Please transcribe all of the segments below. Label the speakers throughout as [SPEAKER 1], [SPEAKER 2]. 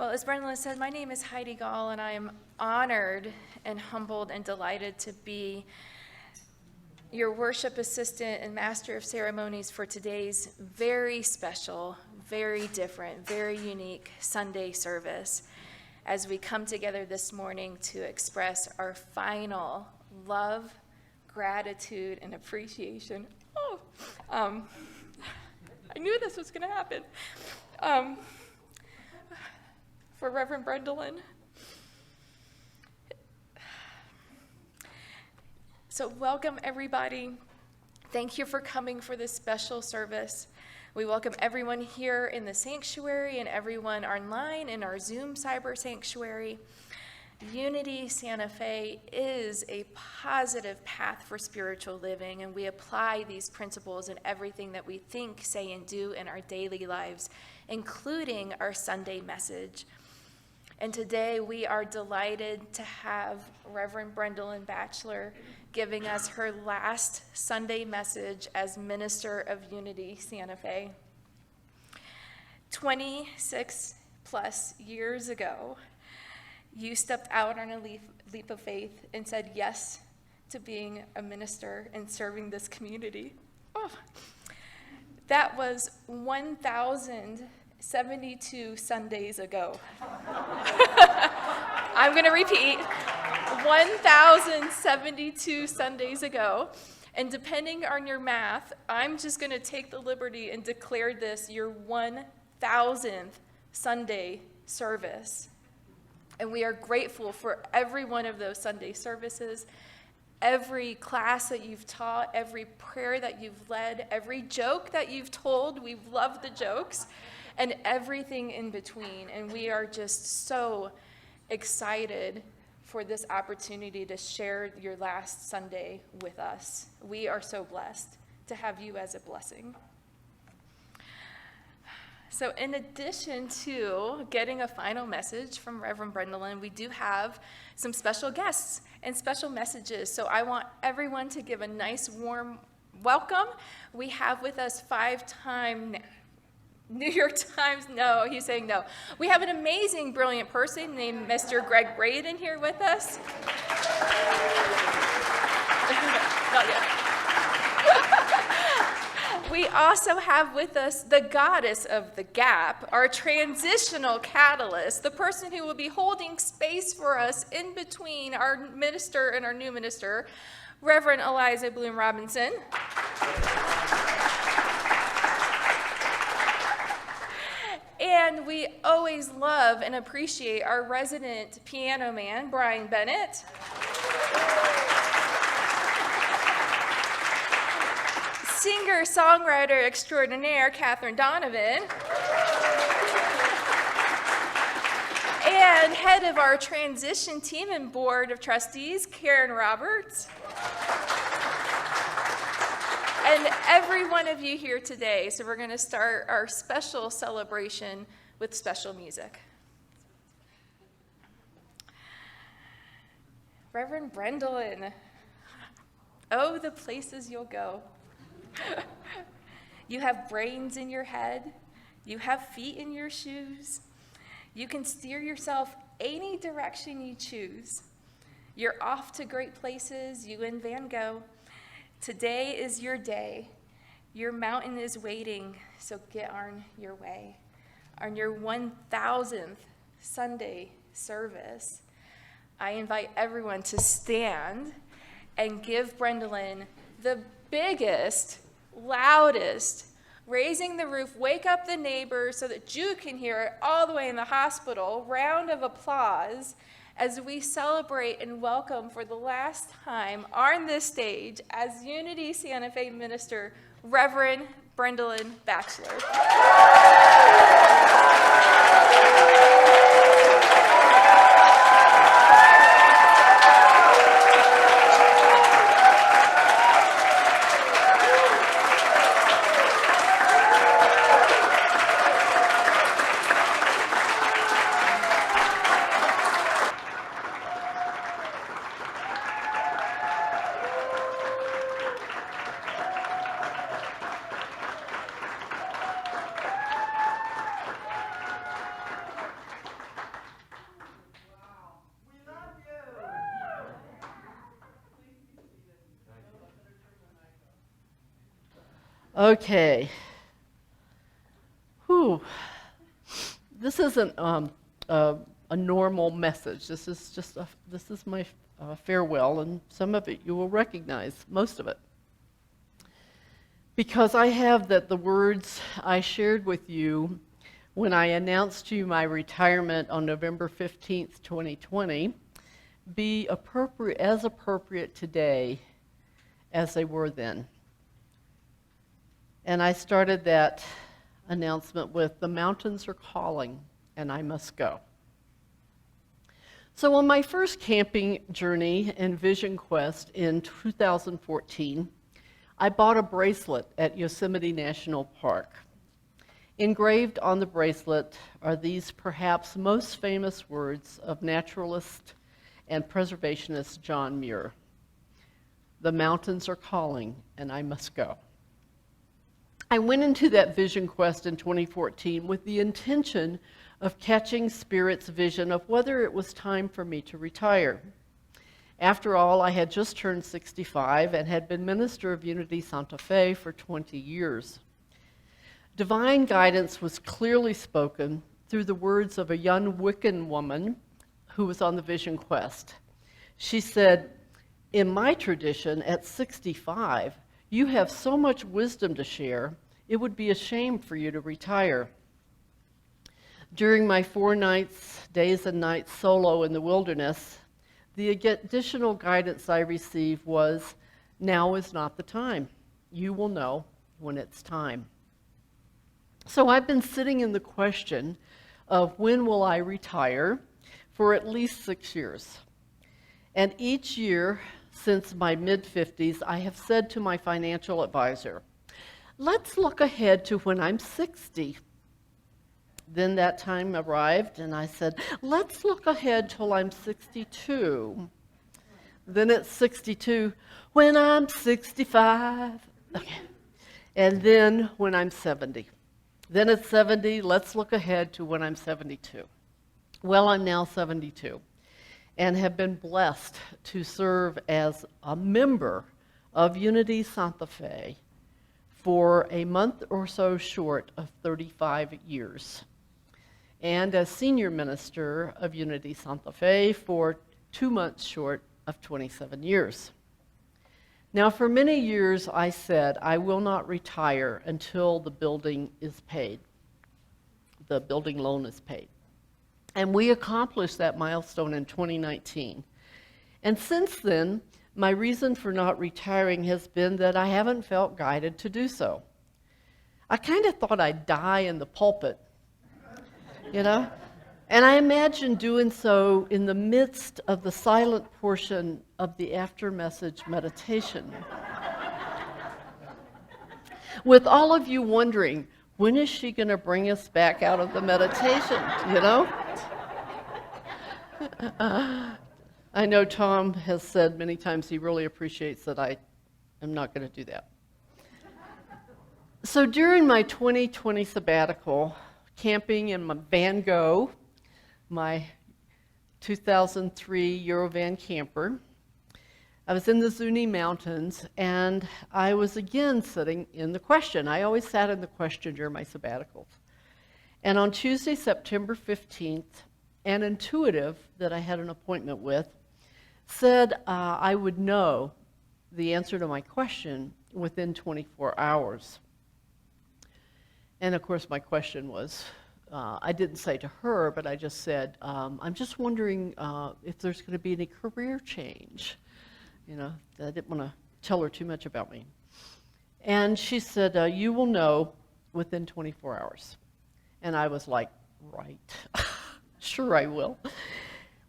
[SPEAKER 1] Well, as Brendalyn said, my name is Heidi Gall, and I am honored and humbled and delighted to be your worship assistant and master of ceremonies for today's very special, very different, very unique Sunday service as we come together this morning to express our final love, gratitude, and appreciation. I knew this was going to happen. For Reverend Brendalyn. So welcome, everybody. Thank you for coming for this special service. We welcome everyone here in the sanctuary and everyone online in our Zoom cyber sanctuary. Unity Santa Fe is a positive path for spiritual living, and we apply these principles in everything that we think, say, and do in our daily lives, including our Sunday message. And today we are delighted to have Reverend Brendalyn Batchelor giving us her last Sunday message as Minister of Unity Santa Fe. 26 plus years ago, you stepped out on a leap of faith and said yes to being a minister and serving this community. Oh, that was 1,072 Sundays ago. I'm going to repeat, 1,072 Sundays ago. And depending on your math, I'm just going to take the liberty and declare this your 1,000th Sunday service. And we are grateful for every one of those Sunday services, every class that you've taught, every prayer that you've led, every joke that you've told. We've loved the jokes, and everything in between. And we are just so excited for this opportunity to share your last Sunday with us. We are so blessed to have you as a blessing. So in addition to getting a final message from Reverend Brendalyn, we do have some special guests and special messages. So I want everyone to give a nice warm welcome. We have with us 5-time New York Times, no, he's saying no. We have an amazing, brilliant person named Mr. Greg Braden here with us. Not yet. We also have with us the goddess of the gap, our transitional catalyst, the person who will be holding space for us in between our minister and our new minister, Reverend Eliza Bloom Robinson. And we always love and appreciate our resident piano man, Brian Bennett. Singer-songwriter extraordinaire, Catherine Donovan. And head of our transition team and board of trustees, Karen Roberts. And every one of you here today. So we're going to start our special celebration with special music. Reverend Brendalyn, oh, the places you'll go. You have brains in your head. You have feet in your shoes. You can steer yourself any direction you choose. You're off to great places, you and Van Gogh. Today is your day. Your mountain is waiting, so get on your way. On your 1,000th Sunday service, I invite everyone to stand and give Brendalyn the biggest, loudest, raising the roof, wake up the neighbors so that you can hear it all the way in the hospital, round of applause as we celebrate and welcome for the last time on this stage as Unity Santa Fe Minister, Reverend Brendalyn Batchelor.
[SPEAKER 2] Okay. Whew. This isn't a normal message. This is my farewell, and some of it you will recognize, most of it. Because I have that the words I shared with you when I announced to you my retirement on November 15th, 2020, be appropriate today as they were then. And I started that announcement with, "The mountains are calling, and I must go." So on my first camping journey and vision quest in 2014, I bought a bracelet at Yosemite National Park. Engraved on the bracelet are these perhaps most famous words of naturalist and preservationist John Muir: "The mountains are calling, and I must go." I went into that vision quest in 2014 with the intention of catching Spirit's vision of whether it was time for me to retire. After all, I had just turned 65 and had been minister of Unity Santa Fe for 20 years. Divine guidance was clearly spoken through the words of a young Wiccan woman who was on the vision quest. She said, "In my tradition, at 65, you have so much wisdom to share, it would be a shame for you to retire." During my 4 days and nights solo in the wilderness, the additional guidance I received was, "Now is not the time. You will know when it's time." So I've been sitting in the question of when will I retire for at least 6 years. And each year since my mid-50s, I have said to my financial advisor, "Let's look ahead to when I'm 60. Then that time arrived, and I said, "Let's look ahead till I'm 62. Then at 62, "When I'm 65. Okay. And then when I'm 70. Then at 70, "Let's look ahead to when I'm 72. Well, I'm now 72 and have been blessed to serve as a member of Unity Santa Fe for a month or so short of 35 years, and as senior minister of Unity Santa Fe for 2 months short of 27 years. Now, for many years, I said I will not retire until the building is paid. The building loan is paid. And we accomplished that milestone in 2019. And since then, my reason for not retiring has been that I haven't felt guided to do so. I kind of thought I'd die in the pulpit, you know? And I imagined doing so in the midst of the silent portion of the after message meditation. With all of you wondering, when is she going to bring us back out of the meditation, you know? I know Tom has said many times he really appreciates that I am not going to do that. So during my 2020 sabbatical, camping in my Van Gogh, my 2003 Eurovan camper, I was in the Zuni Mountains, and I was again sitting in the question. I always sat in the question during my sabbaticals. And on Tuesday, September 15th, an intuitive that I had an appointment with said I would know the answer to my question within 24 hours. And of course, my question was, I didn't say to her, but I just said, I'm just wondering if there's going to be any career change. You know, I didn't want to tell her too much about me. And she said, you will know within 24 hours. And I was like, right, sure I will.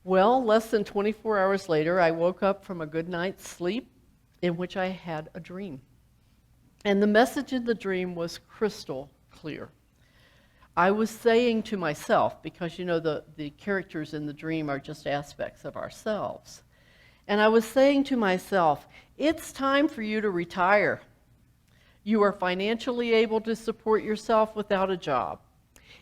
[SPEAKER 2] Well, less than 24 hours later, I woke up from a good night's sleep in which I had a dream. And the message in the dream was crystal clear. I was saying to myself, because you know the characters in the dream are just aspects of ourselves. And I was saying to myself, it's time for you to retire. You are financially able to support yourself without a job.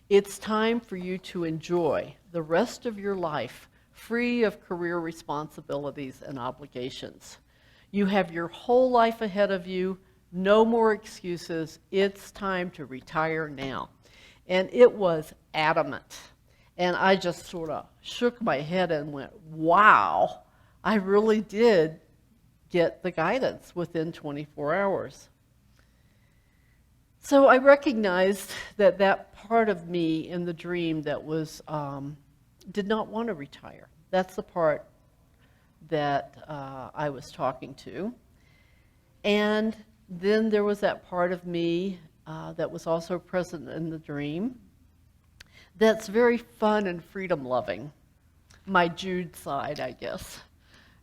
[SPEAKER 2] It's time for you to enjoy the rest of your life free of career responsibilities and obligations. You have your whole life ahead of you, No more excuses. It's time to retire now. And it was adamant. And I just sort of shook my head and went, wow, I really did get the guidance within 24 hours. So I recognized that that part of me in the dream that was did not want to retire. That's the part that I was talking to. And then there was that part of me that was also present in the dream that's very fun and freedom-loving. My Jude side, I guess,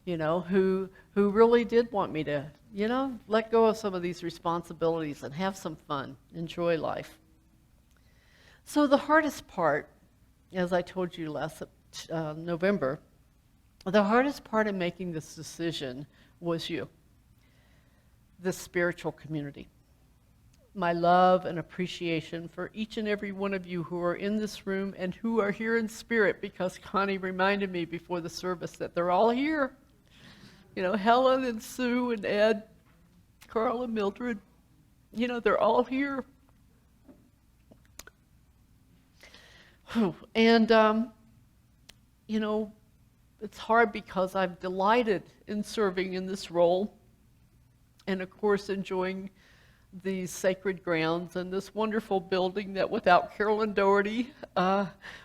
[SPEAKER 2] who really did want me to, let go of some of these responsibilities and have some fun, enjoy life. So the hardest part, as I told you last November, the hardest part of making this decision was you, the spiritual community. My love and appreciation for each and every one of you who are in this room and who are here in spirit, because Connie reminded me before the service that they're all here. Helen and Sue and Ed, Carl and Mildred, they're all here. And, it's hard because I've delighted in serving in this role and, of course, enjoying these sacred grounds and this wonderful building that without Carolyn Doherty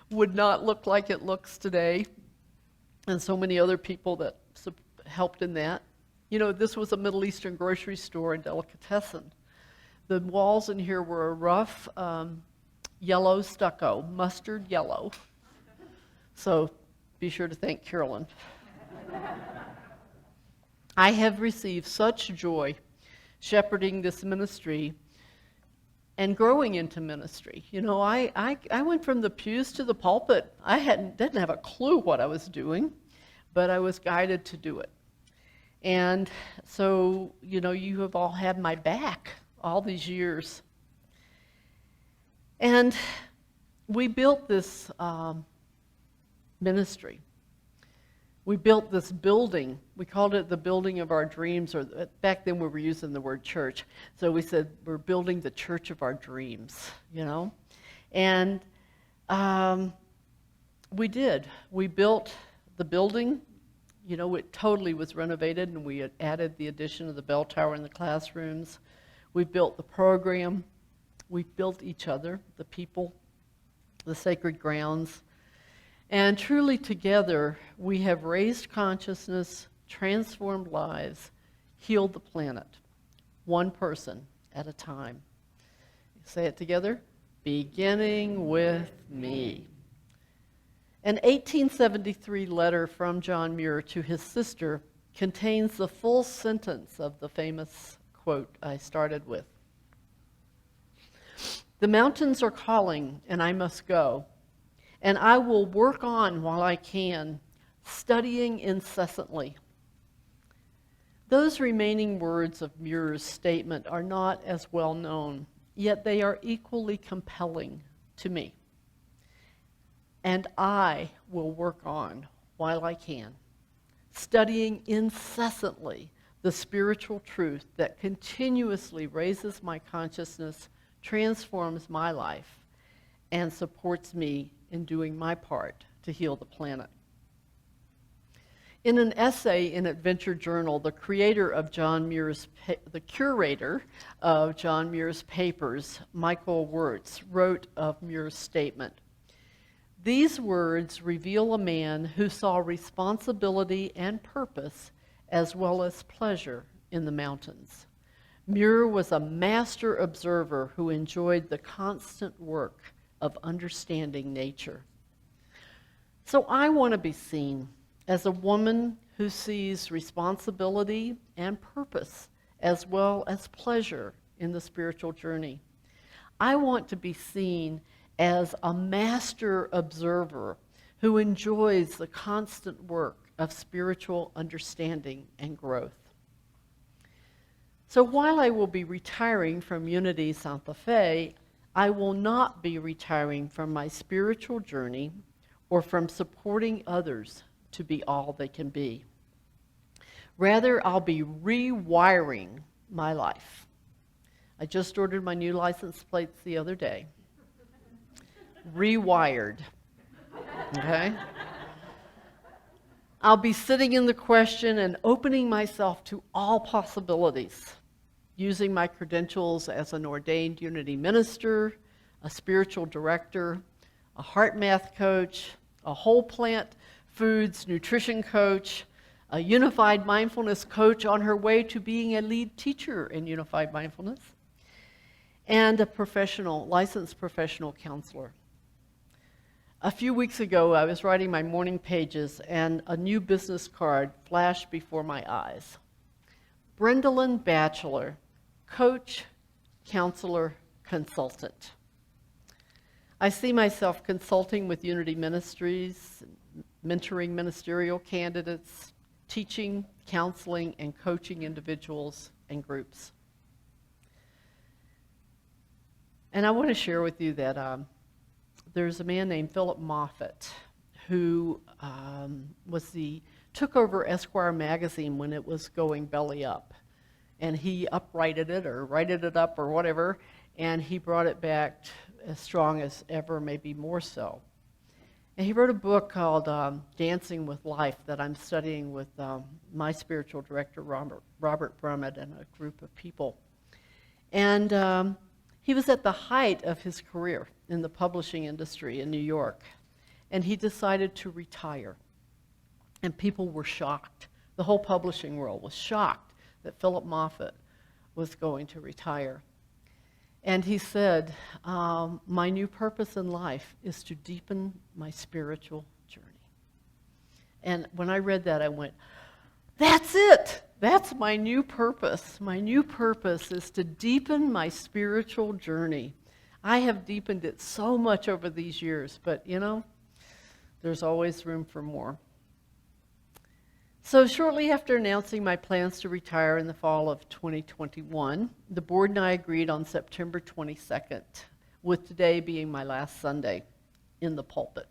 [SPEAKER 2] would not look like it looks today, and so many other people that helped in that. This was a Middle Eastern grocery store and delicatessen. The walls in here were a rough yellow stucco, mustard yellow. So be sure to thank Carolyn. I have received such joy shepherding this ministry and growing into ministry. I went from the pews to the pulpit. I didn't have a clue what I was doing, but I was guided to do it. And so, you have all had my back all these years. And we built this ministry. We built this building. We called it the building of our dreams, or back then we were using the word church. So we said we're building the church of our dreams, And we did. We built the building. It totally was renovated, and we had added the addition of the bell tower in the classrooms. We built the program. We built each other, the people, the sacred grounds. And truly together, we have raised consciousness, transformed lives, healed the planet, one person at a time. Say it together, beginning with me. An 1873 letter from John Muir to his sister contains the full sentence of the famous quote I started with. The mountains are calling, and I must go. And I will work on while I can, studying incessantly. Those remaining words of Muir's statement are not as well known, yet they are equally compelling to me. And I will work on while I can, studying incessantly the spiritual truth that continuously raises my consciousness, transforms my life, and supports me in doing my part to heal the planet. In an essay in Adventure Journal, the curator of John Muir's papers, Michael Wirtz, wrote of Muir's statement, "These words reveal a man who saw responsibility and purpose as well as pleasure in the mountains. Muir was a master observer who enjoyed the constant work of understanding nature." So I want to be seen as a woman who sees responsibility and purpose as well as pleasure in the spiritual journey. I want to be seen as a master observer who enjoys the constant work of spiritual understanding and growth. So while I will be retiring from Unity Santa Fe, I will not be retiring from my spiritual journey or from supporting others to be all they can be. Rather, I'll be rewiring my life I just ordered my new license plates the other day. Rewired. Okay? I'll be sitting in the question and opening myself to all possibilities, using my credentials as an ordained Unity minister, a spiritual director, a heart math coach, a whole plant foods nutrition coach, a unified mindfulness coach on her way to being a lead teacher in unified mindfulness, and a licensed professional counselor. A few weeks ago, I was writing my morning pages, and a new business card flashed before my eyes. Brendalyn Bachelor, coach, counselor, consultant. I see myself consulting with Unity Ministries, mentoring ministerial candidates, teaching, counseling, and coaching individuals and groups. And I want to share with you that there's a man named Philip Moffat who took over Esquire magazine when it was going belly up. And he uprighted it or righted it up or whatever, and he brought it back as strong as ever, maybe more so. And he wrote a book called Dancing with Life that I'm studying with my spiritual director, Robert Brummett, and a group of people. And he was at the height of his career in the publishing industry in New York, and he decided to retire. And people were shocked. The whole publishing world was shocked that Philip Moffat was going to retire. And he said, my new purpose in life is to deepen my spiritual journey. And when I read that, I went, that's it. That's my new purpose. My new purpose is to deepen my spiritual journey. I have deepened it so much over these years, but there's always room for more. So shortly after announcing my plans to retire in the fall of 2021, the board and I agreed on September 22nd, with today being my last Sunday in the pulpit.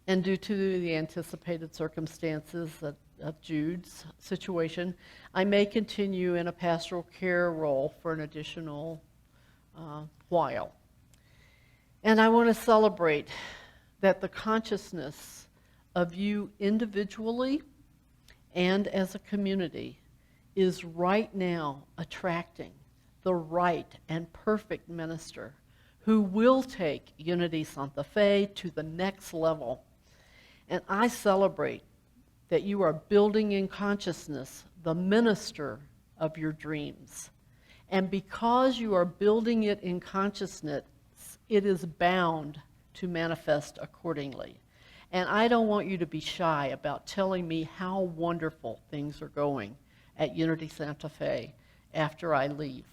[SPEAKER 2] And due to the anticipated circumstances of Jude's situation, I may continue in a pastoral care role for an additional while. And I want to celebrate that the consciousness of you individually and as a community is right now attracting the right and perfect minister who will take Unity Santa Fe to the next level. And I celebrate that you are building in consciousness the minister of your dreams. And because you are building it in consciousness, it is bound to manifest accordingly. And I don't want you to be shy about telling me how wonderful things are going at Unity Santa Fe after I leave.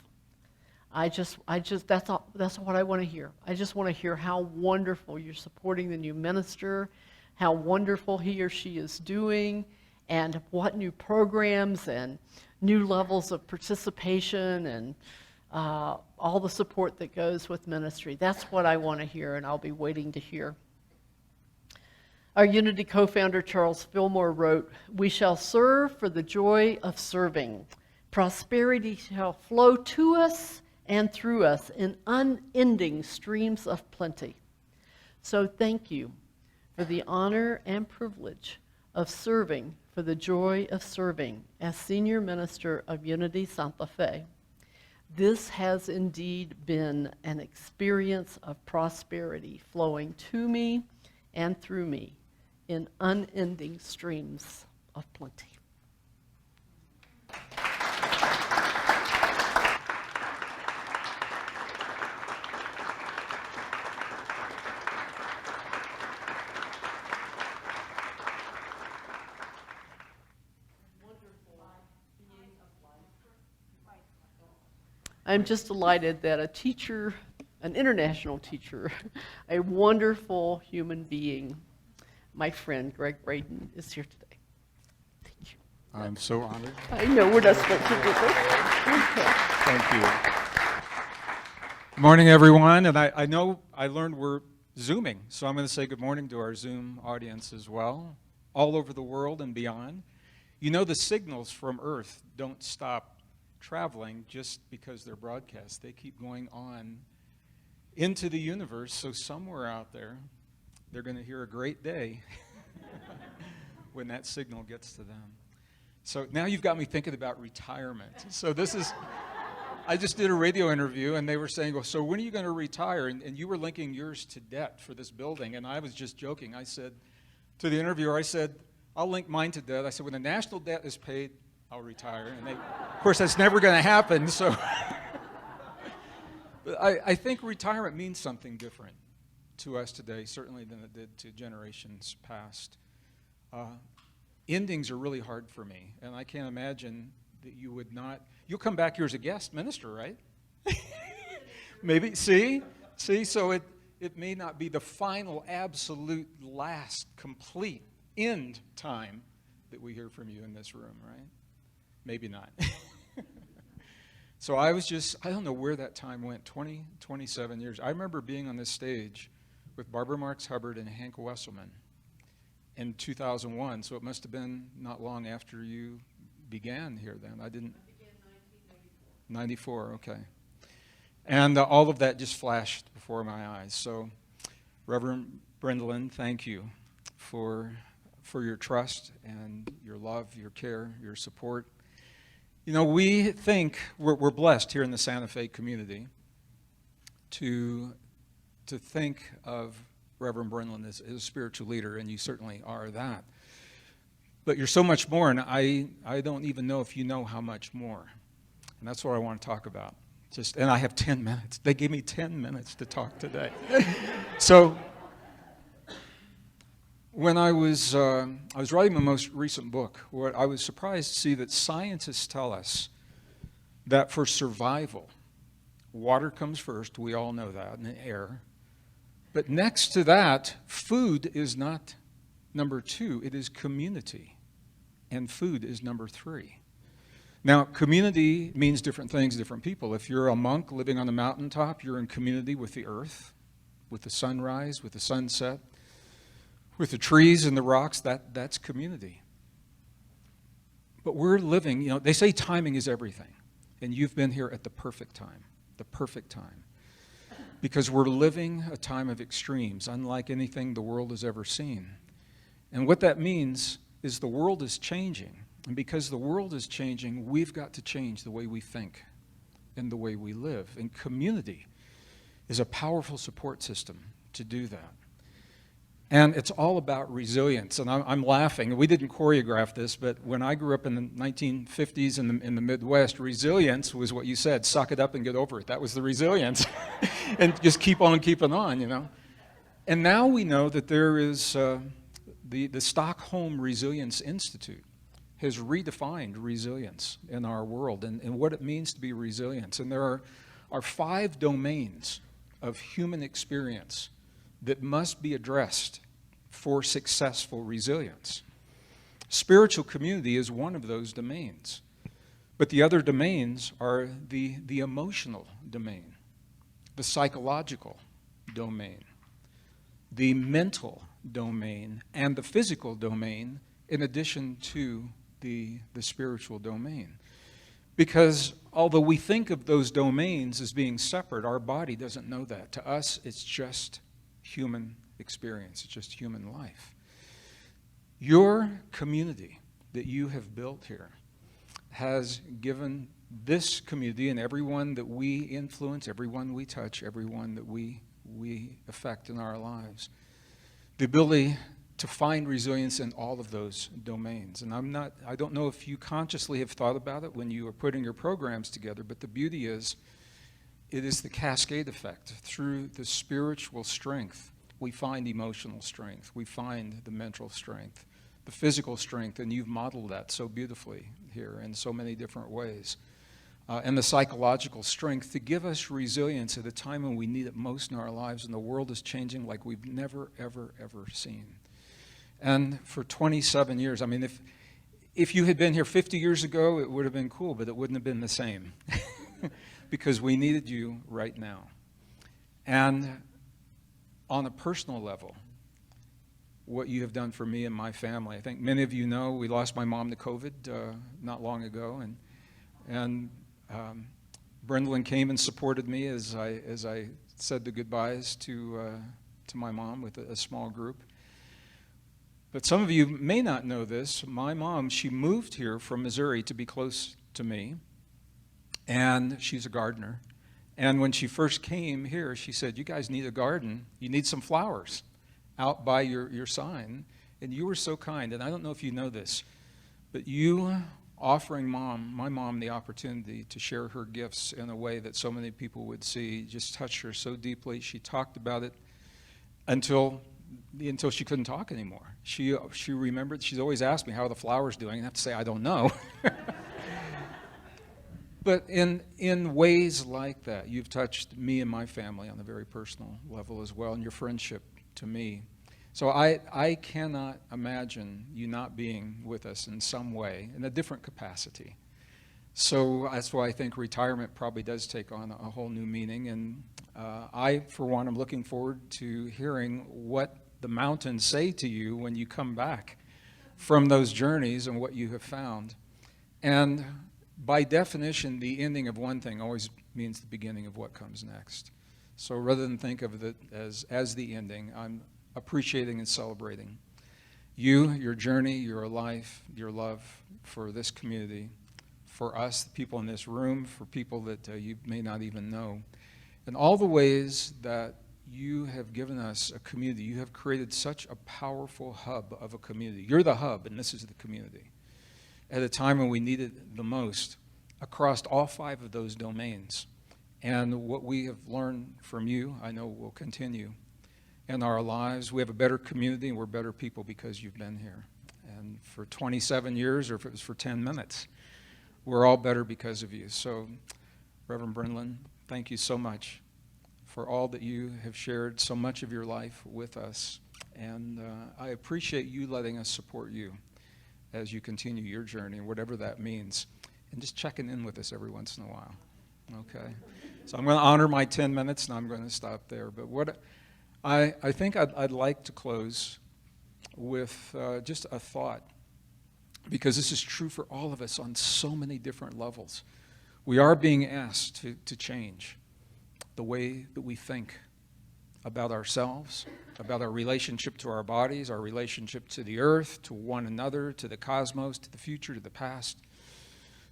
[SPEAKER 2] That's what I want to hear. I just want to hear how wonderful you're supporting the new minister, how wonderful he or she is doing, and what new programs and new levels of participation and all the support that goes with ministry. That's what I want to hear, and I'll be waiting to hear. Our Unity co-founder Charles Fillmore wrote, "We shall serve for the joy of serving. Prosperity shall flow to us and through us in unending streams of plenty." So thank you for the honor and privilege of serving for the joy of serving as senior minister of Unity Santa Fe. This has indeed been an experience of prosperity flowing to me and through me in unending streams of plenty. I'm just delighted that a teacher, an international teacher, a wonderful human being, my friend Greg Braden, is here today. Thank you.
[SPEAKER 3] I'm so honored.
[SPEAKER 2] I know we're not supposed to do this.
[SPEAKER 3] Thank you. Good morning, everyone. And I know I learned we're Zooming, so I'm going to say good morning to our Zoom audience as well, all over the world and beyond. You know, the signals from Earth don't stop traveling just because they're broadcast. They keep going on into the universe, so somewhere out there, they're going to hear a great day when that signal gets to them. So now you've got me thinking about retirement. So this is, I just did a radio interview, and they were saying, well, so when are you going to retire? And you were linking yours to debt for this building, and I was just joking. I said to the interviewer, I said, I'll link mine to debt. I said, when the national debt is paid, I'll retire. And they, of course, that's never going to happen, so. But I think retirement means something different to us today, certainly than it did to generations past. Endings are really hard for me, and I can't imagine that you would not. You'll come back here as a guest minister, right? Maybe, see, so it may not be the final, absolute, last, complete end time that we hear from you in this room, right? Maybe not. So I don't know where that time went, 27 years. I remember being on this stage with Barbara Marx Hubbard and Hank Wesselman in 2001, so it must have been not long after you began here then. I began 1994. 94, okay. And all of that just flashed before my eyes. So, Reverend Brendalyn, thank you for your trust and your love, your care, your support. You know, we think we're blessed here in the Santa Fe community to think of Reverend Brendalyn as a spiritual leader, and you certainly are that. But you're so much more, and I don't even know if you know how much more. And that's what I want to talk about. And I have 10 minutes. They gave me 10 minutes to talk today. So when I was writing my most recent book, where I was surprised to see that scientists tell us that for survival, water comes first. We all know that, and air. But next to that, food is not number 2. It is community. And food is number 3. Now, community means different things to different people. If you're a monk living on the mountaintop, you're in community with the earth, with the sunrise, with the sunset, with the trees and the rocks. That's community. But we're living, you know, they say timing is everything. And you've been here at the perfect time. Because we're living a time of extremes, unlike anything the world has ever seen. And what that means is the world is changing. And because the world is changing, we've got to change the way we think and the way we live. And community is a powerful support system to do that. And it's all about resilience. And I'm laughing. We didn't choreograph this, but when I grew up in the 1950s in the Midwest, resilience was what you said, suck it up and get over it. That was the resilience. And just keep on keeping on, you know. And now we know that there is the Stockholm Resilience Institute has redefined resilience in our world and what it means to be resilient. And there are 5 domains of human experience that must be addressed for successful resilience. Spiritual community is one of those domains. But the other domains are the emotional domain, the psychological domain, the mental domain, and the physical domain, in addition to the spiritual domain. Because although we think of those domains as being separate, our body doesn't know that. To us, it's just human experience. It's just human life. Your community that you have built here has given this community and everyone that we influence, everyone we touch, everyone that we affect in our lives, the ability to find resilience in all of those domains. And I don't know if you consciously have thought about it when you are putting your programs together, but the beauty is, it is the cascade effect. Through the spiritual strength, we find emotional strength. We find the mental strength, the physical strength, and you've modeled that so beautifully here in so many different ways. And the psychological strength to give us resilience at a time when we need it most in our lives, and the world is changing like we've never, ever, ever seen. And for 27 years, I mean, if you had been here 50 years ago, it would have been cool, but it wouldn't have been the same because we needed you right now. And on a personal level, what you have done for me and my family, I think many of you know we lost my mom to COVID not long ago, and Brendalyn came and supported me as I said the goodbyes to my mom with a small group. But some of you may not know this. My mom, she moved here from Missouri to be close to me, and she's a gardener. And when she first came here, she said, "You guys need a garden. You need some flowers out by your sign." And you were so kind, and I don't know if you know this, but you offering my mom the opportunity to share her gifts in a way that so many people would see just touched her so deeply. She talked about it until she couldn't talk anymore. She remembered. She's always asked me, "How are the flowers doing?" I have to say, "I don't know." But in ways like that, you've touched me and my family on a very personal level as well, and your friendship to me. So I cannot imagine you not being with us in some way, in a different capacity. So that's why I think retirement probably does take on a whole new meaning. And I, for one, am looking forward to hearing what the mountains say to you when you come back from those journeys and what you have found. And by definition, the ending of one thing always means the beginning of what comes next. So rather than think of it as the ending, I'm appreciating and celebrating you, your journey, your life, your love for this community, for us, the people in this room, for people that you may not even know, and all the ways that you have given us a community. You have created such a powerful hub of a community. You're the hub, and this is the community. At a time when we need it the most, across all 5 of those domains. And what we have learned from you, I know will continue in our lives. We have a better community, and we're better people because you've been here. And for 27 years, or if it was for 10 minutes, we're all better because of you. So, Reverend Brendalyn, thank you so much for all that you have shared, so much of your life with us. And I appreciate you letting us support you as you continue your journey, whatever that means, and just checking in with us every once in a while. Okay? So I'm going to honor my 10 minutes, and I'm going to stop there. But what I think I'd like to close with just a thought, because this is true for all of us on so many different levels. We are being asked to change the way that we think about ourselves, about our relationship to our bodies, our relationship to the earth, to one another, to the cosmos, to the future, to the past,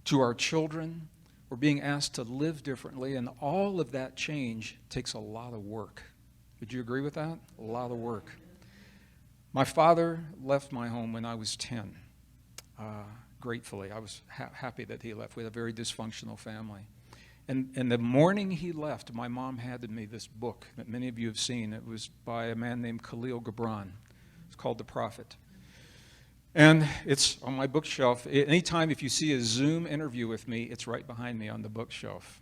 [SPEAKER 3] to our children. We're being asked to live differently, and all of that change takes a lot of work. Would you agree with that? A lot of work. My father left my home when I was 10. Gratefully, I was happy that he left. We had a very dysfunctional family. And the morning he left, my mom handed me this book that many of you have seen. It was by a man named Khalil Gibran. It's called The Prophet. And it's on my bookshelf. Anytime if you see a Zoom interview with me, it's right behind me on the bookshelf.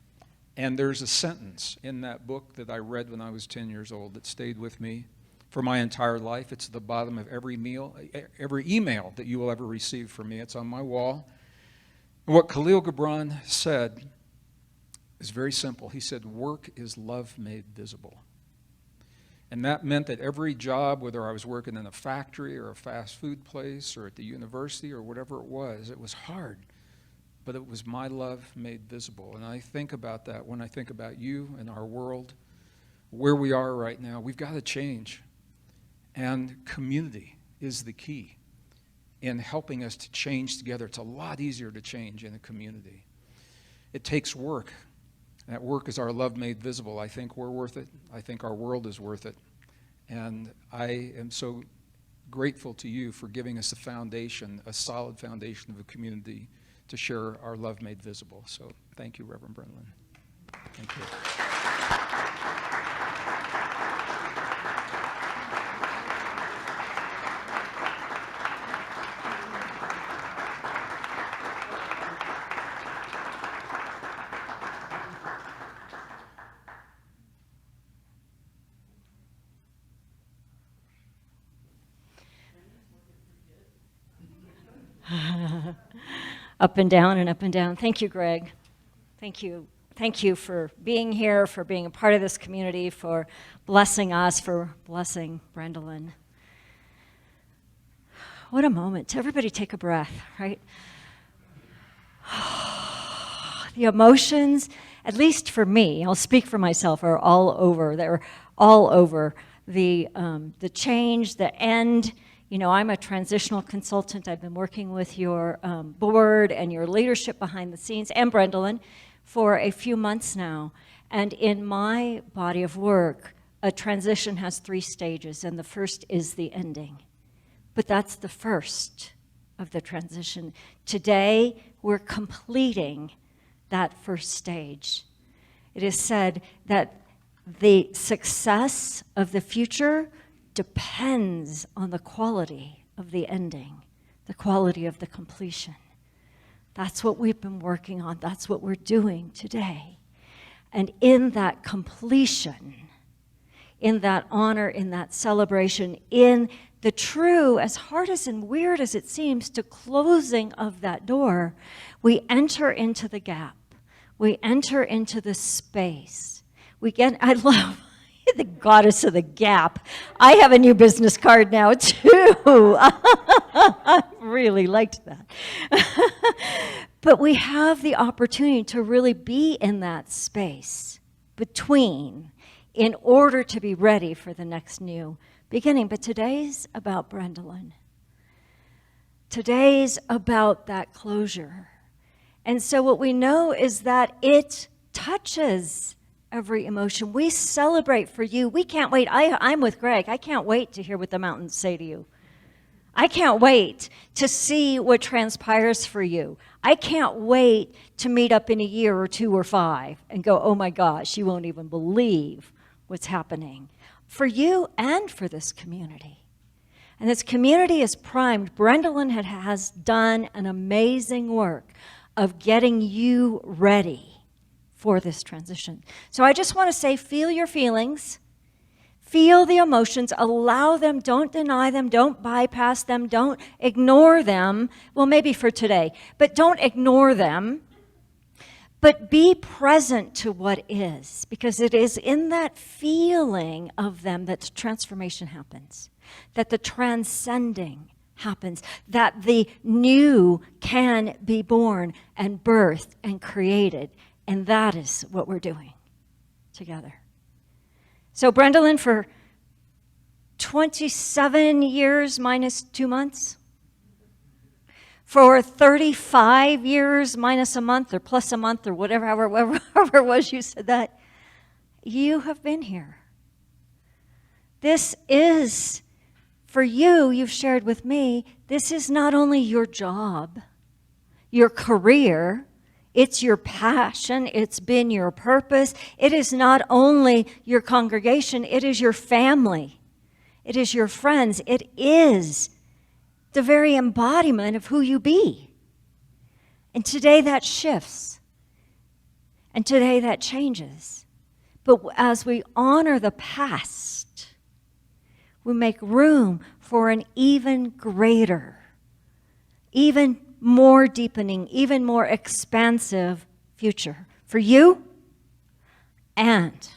[SPEAKER 3] And there's a sentence in that book that I read when I was 10 years old that stayed with me for my entire life. It's at the bottom of every email that you will ever receive from me. It's on my wall. And what Khalil Gibran said is very simple. He said, "Work is love made visible." And that meant that every job, whether I was working in a factory or a fast food place or at the university or whatever it was hard, but it was my love made visible. And I think about that when I think about you and our world, where we are right now. We've got to change. And community is the key in helping us to change together. It's a lot easier to change in a community. It takes work. That work is our love made visible. I think we're worth it. I think our world is worth it. And I am so grateful to you for giving us a foundation, a solid foundation of a community to share our love made visible. So thank you, Reverend Brendalyn. Thank you.
[SPEAKER 4] Up and down and up and down. Thank you, Greg. Thank you. Thank you for being here, for being a part of this community, for blessing us, for blessing Brendalyn. What a moment. Everybody take a breath, right? The emotions, at least for me, I'll speak for myself, are all over. They're all over. The change, the end. You know, I'm a transitional consultant. I've been working with your board and your leadership behind the scenes, and Brendalyn, for a few months now. And in my body of work, a transition has 3 stages, and the first is the ending. But that's the first of the transition. Today, we're completing that first stage. It is said that the success of the future depends on the quality of the ending, the quality of the completion. That's what we've been working on. That's what we're doing today. And in that completion, in that honor, in that celebration, in the true, as hard as and weird as it seems, to closing of that door, we enter into the gap. We enter into the space. I love the goddess of the gap. I have a new business card now, too. I really liked that. But we have the opportunity to really be in that space between in order to be ready for the next new beginning. But today's about Brendalyn. Today's about that closure. And so what we know is that it touches every emotion. We celebrate for you. We can't wait. I'm with Greg. I can't wait to hear what the mountains say to you. I can't wait to see what transpires for you. I can't wait to meet up in a year or 2 or 5 and go, oh my gosh, you won't even believe what's happening for you and for this community. And this community is primed. Brendalyn has done an amazing work of getting you ready for this transition. So I just want to say, feel your feelings. Feel the emotions, allow them, don't deny them, don't bypass them, don't ignore them. Well, maybe for today, but don't ignore them. But be present to what is, because it is in that feeling of them that transformation happens, that the transcending happens, that the new can be born and birthed and created. And that is what we're doing together. So Brendalyn, for 27 years minus 2 months, for 35 years minus a month or plus a month or whatever, however it was you said that, you have been here. This is, for you, you've shared with me, this is not only your job, your career, it's your passion, it's been your purpose. It is not only your congregation, it is your family. It is your friends. It is the very embodiment of who you be. And today that shifts. And today that changes. But as we honor the past, we make room for an even greater, even more deepening, even more expansive future for you and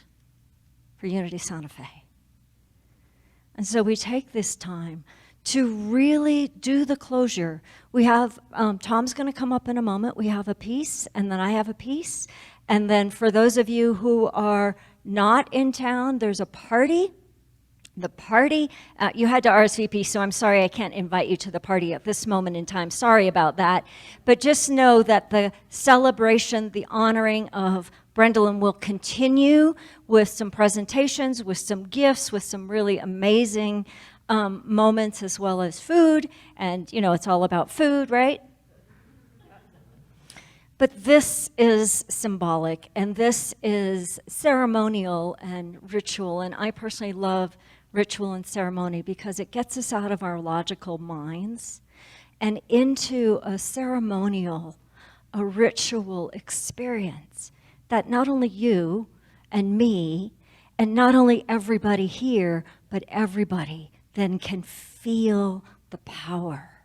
[SPEAKER 4] for Unity Santa Fe. And so we take this time to really do the closure. We have, Tom's going to come up in a moment. We have a piece, and then I have a piece. And then for those of you who are not in town, there's a party. The party, you had to RSVP, so I'm sorry I can't invite you to the party at this moment in time. Sorry about that. But just know that the celebration, the honoring of Brendalyn will continue with some presentations, with some gifts, with some really amazing moments, as well as food. And, you know, it's all about food, right? But this is symbolic, and this is ceremonial and ritual. And I personally love ritual and ceremony because it gets us out of our logical minds and into a ceremonial, a ritual experience that not only you and me and not only everybody here, but everybody then can feel the power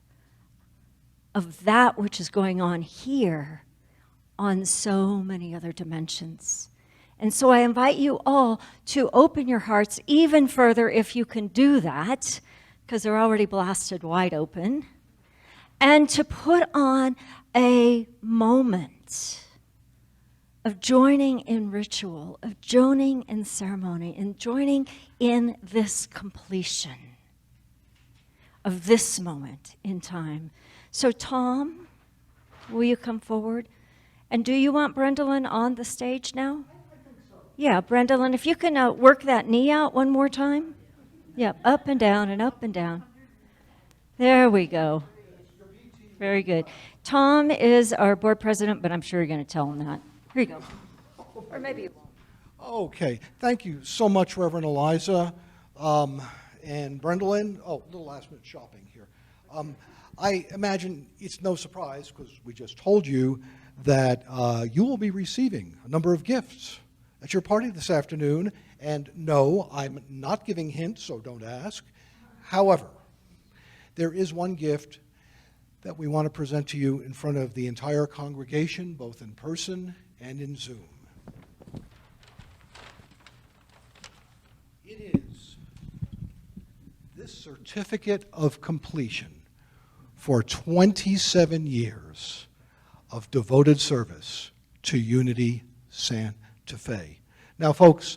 [SPEAKER 4] of that which is going on here on so many other dimensions. And so I invite you all to open your hearts even further if you can do that, because they're already blasted wide open, and to put on a moment of joining in ritual, of joining in ceremony, and joining in this completion of this moment in time. So Tom, will you come forward? And do you want Brendalyn on the stage now? I think so. Yeah, Brendalyn, if you can work that knee out one more time. Yep, up and down and up and down. There we go. Very good. Tom is our board president, but I'm sure you're going to tell him that. Here you go. Or maybe you won't.
[SPEAKER 5] Okay, thank you so much, Reverend Eliza and Brendalyn. Oh, a little last minute shopping here. I imagine it's no surprise, because we just told you, that you will be receiving a number of gifts at your party this afternoon. And no, I'm not giving hints, so don't ask. However, there is one gift that we want to present to you in front of the entire congregation, both in person and in Zoom. It is this certificate of completion for 27 years of devoted service to Unity Santa Fe. Now, folks,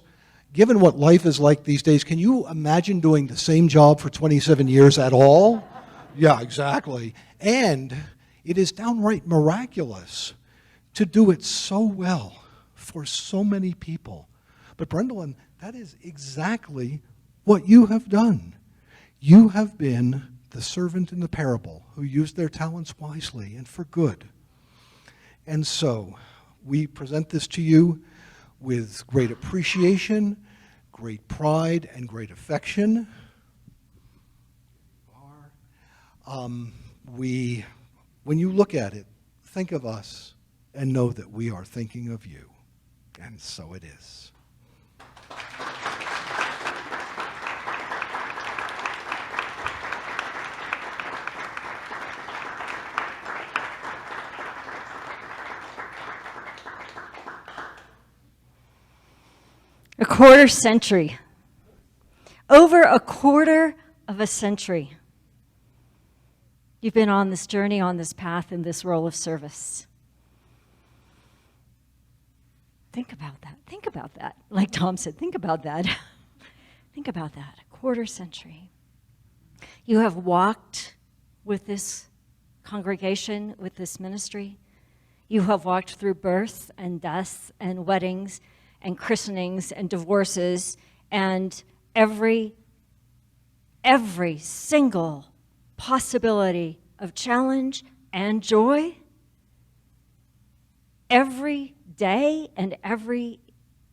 [SPEAKER 5] given what life is like these days, can you imagine doing the same job for 27 years at all? Yeah, exactly. And it is downright miraculous to do it so well for so many people. But Brendalyn, that is exactly what you have done. You have been the servant in the parable who used their talents wisely and for good. And so we present this to you with great appreciation, great pride, and great affection. When you look at it, think of us and know that we are thinking of you. And so it is.
[SPEAKER 4] A quarter century. Over a quarter of a century. You've been on this journey, on this path, in this role of service. Think about that. Think about that. Like Tom said, think about that. Think about that. A quarter century. You have walked with this congregation, with this ministry. You have walked through births and deaths and weddings and christenings and divorces and every single possibility of challenge and joy. Every day and every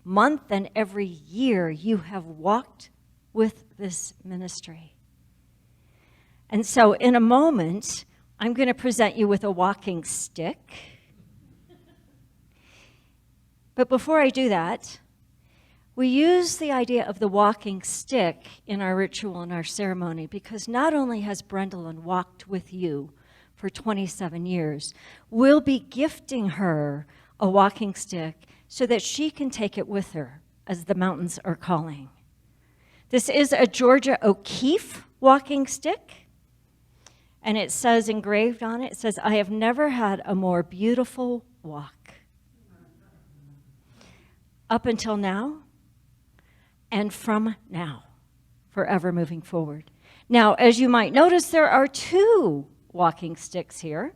[SPEAKER 4] month and every year you have walked with this ministry. And so in a moment, I'm going to present you with a walking stick. But before I do that, we use the idea of the walking stick in our ritual and our ceremony because not only has Brendalyn walked with you for 27 years, we'll be gifting her a walking stick so that she can take it with her as the mountains are calling. This is a Georgia O'Keeffe walking stick, and it says engraved on it, it says, "I have never had a more beautiful walk." Up until now, and from now, forever moving forward. Now, as you might notice, there are two walking sticks here.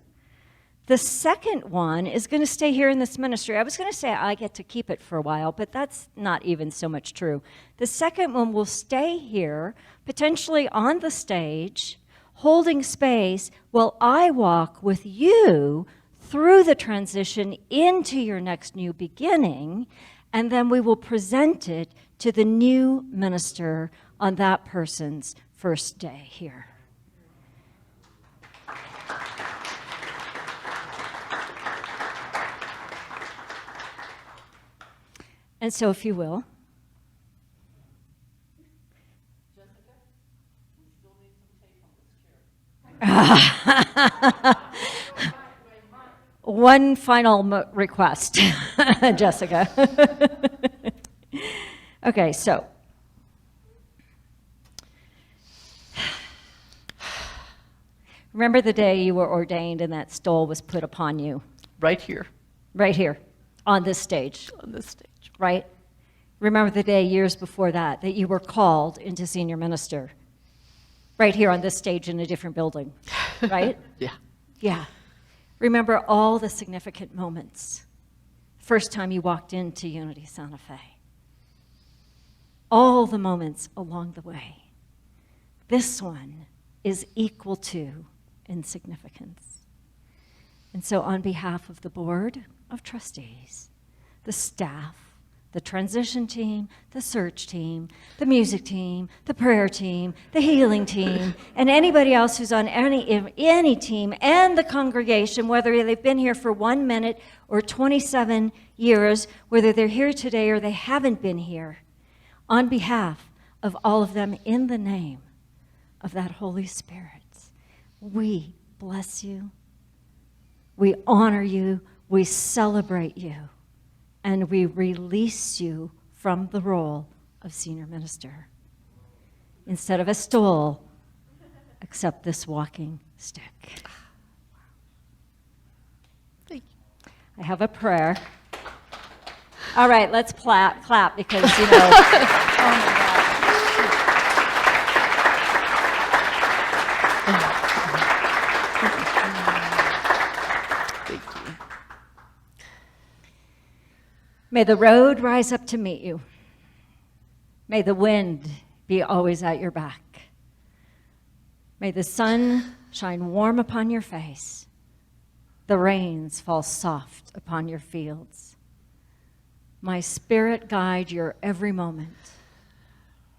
[SPEAKER 4] The second one is going to stay here in this ministry. I was going to say I get to keep it for a while, but that's not even so much true. The second one will stay here, potentially on the stage, holding space while I walk with you through the transition into your next new beginning, and then we will present it to the new minister on that person's first day here. And so, if you will. Jessica, we still need some tape on this chair. One final request, Jessica. Okay, so. Remember the day you were ordained and that stole was put upon you?
[SPEAKER 2] Right here.
[SPEAKER 4] Right here. on this stage,
[SPEAKER 2] on this stage.
[SPEAKER 4] right? Remember the day years before that you were called into senior minister, right here on this stage in a different building, right?
[SPEAKER 2] Yeah.
[SPEAKER 4] Yeah. Remember all the significant moments. First time you walked into Unity Santa Fe. All the moments along the way. This one is equal to in significance. And so on behalf of the Board of Trustees, the staff, the transition team, the search team, the music team, the prayer team, the healing team, and anybody else who's on any team, and the congregation, whether they've been here for 1 minute or 27 years, whether they're here today or they haven't been here, on behalf of all of them, in the name of that Holy Spirit, we bless you, we honor you, we celebrate you, and we release you from the role of senior minister. Instead of a stool, accept this walking stick.
[SPEAKER 2] Thank you.
[SPEAKER 4] I have a prayer. All right, let's clap because, you know. Oh my God.
[SPEAKER 2] Thank you.
[SPEAKER 4] May the road rise up to meet you. May the wind be always at your back. May the sun shine warm upon your face. The rains fall soft upon your fields. My spirit guide your every moment.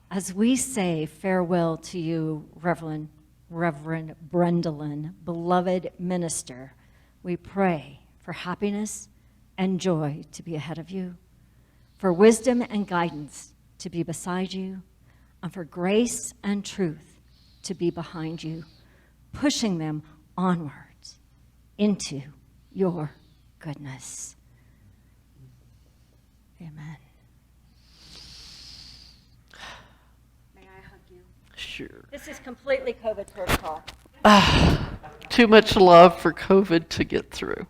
[SPEAKER 4] As we say farewell to you, Reverend Brendalyn, beloved minister, we pray for happiness and joy to be ahead of you, for wisdom and guidance to be beside you, and for grace and truth to be behind you, pushing them onwards into your goodness. Amen. May I hug you?
[SPEAKER 2] Sure.
[SPEAKER 4] This is completely COVID protocol.
[SPEAKER 2] Too much love for COVID to get through.